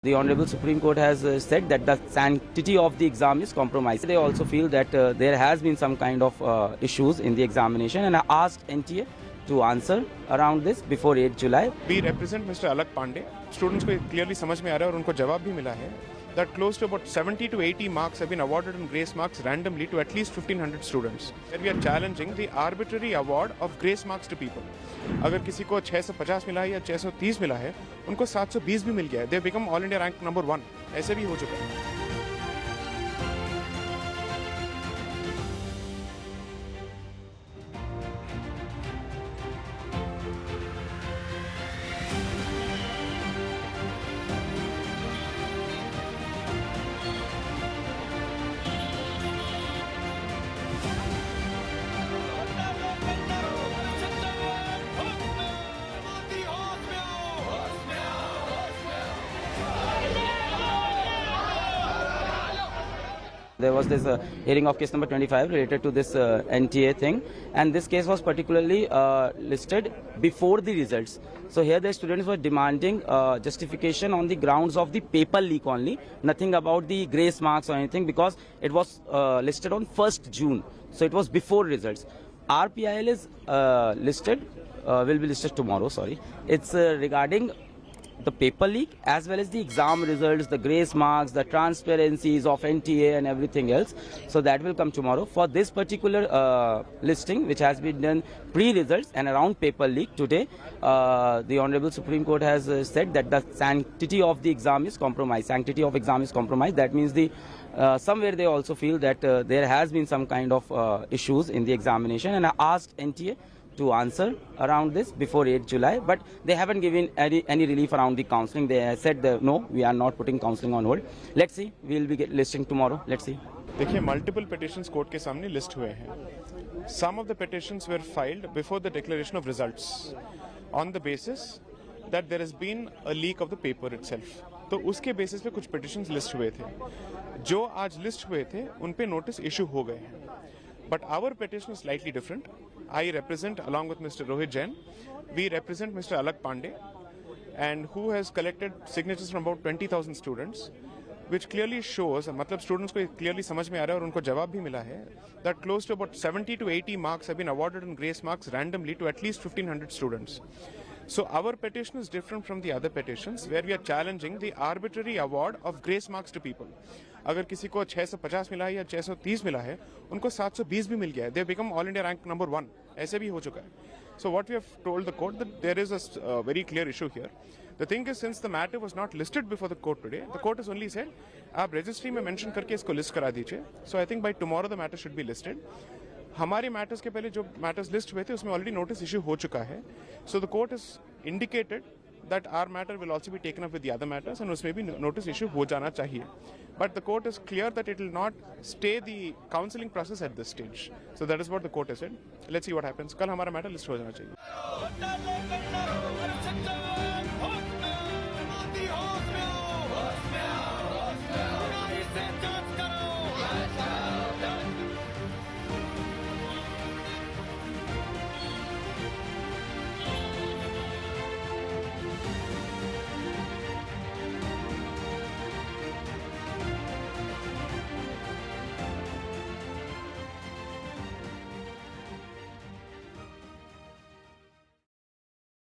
The Honorable Supreme Court has said that the sanctity of the exam is compromised. They also feel that there has been some kind of issues in the examination, and I asked NTA to answer around this before 8 July. We represent Mr. Alak Pandey. Students को clearly समझ में आ रहा है और उनको जवाब भी मिला है that close to about 70 to 80 marks have been awarded in grace marks randomly to at least 1500 students. Where we are challenging the arbitrary award of grace marks to people. अगर किसी को 650 मिला है या 630 मिला है, उनको 720 भी मिल गया है. They become all India rank number 1. ऐसे भी हो चुका है. There was this hearing of case number 25 related to this NTA thing, and this case was particularly listed before the results. So here the students were demanding justification on the grounds of the paper leak only, nothing about the grace marks or anything, because it was listed on 1st June. So it was before results. RPIL is will be listed tomorrow, sorry. It's regarding the paper leak as well as the exam results, the grace marks, the transparencies of NTA and everything else. So that will come tomorrow. For this particular listing, which has been done pre-results and around paper leak today, the Honorable Supreme Court has said that the sanctity of the exam is compromised. Sanctity of exam is compromised. That means the somewhere they also feel that there has been some kind of issues in the examination, and I asked NTA to answer around this before 8 July, but they haven't given any relief around the counselling. They said that, no, we are not putting counselling on hold. Let's see, we will be listing tomorrow. Let's see. देखिए, multiple petitions court के सामने list हुए हैं. Some of the petitions were filed before the declaration of results on the basis that there has been a leak of the paper itself. तो उसके basis पे कुछ petitions list हुए थे. जो आज list हुए थे, उन पे notice issue हो गए हैं. But our petition is slightly different. I represent, along with Mr. Rohit Jain, we represent Mr. Alak Pandey, and who has collected signatures from about 20,000 students, which clearly shows, मतलब students को clearly समझ में आ रहा है और उनको जवाब भी मिला है, that close to about 70 to 80 marks have been awarded in grace marks randomly to at least 1500 students. So our petition is different from the other petitions, where we are challenging the arbitrary award of grace marks to people. अगर किसी को 650 मिला है या 630 मिला है, उनको 720 भी मिल गया है. They become all India rank number 1. ऐसे भी हो चुका है. So what we have told the court, that there is a very clear issue here. The thing is, since the matter was not listed before the court today, the court has only said, आप registry में mention करके इसको list करा दीजिए. So I think by tomorrow the matter should be listed. हमारे matters के पहले जो matters list हुए थे, उसमें already notice issue हो चुका है. So the court has indicated that our matter will also be taken up with the other matters, and उसमें भी notice issue हो जाना चाहिए. But the court is clear that it will not stay the counselling process at this stage. So that is what the court has said. Let's see what happens. कल हमारा matter list हो जाना चाहिए.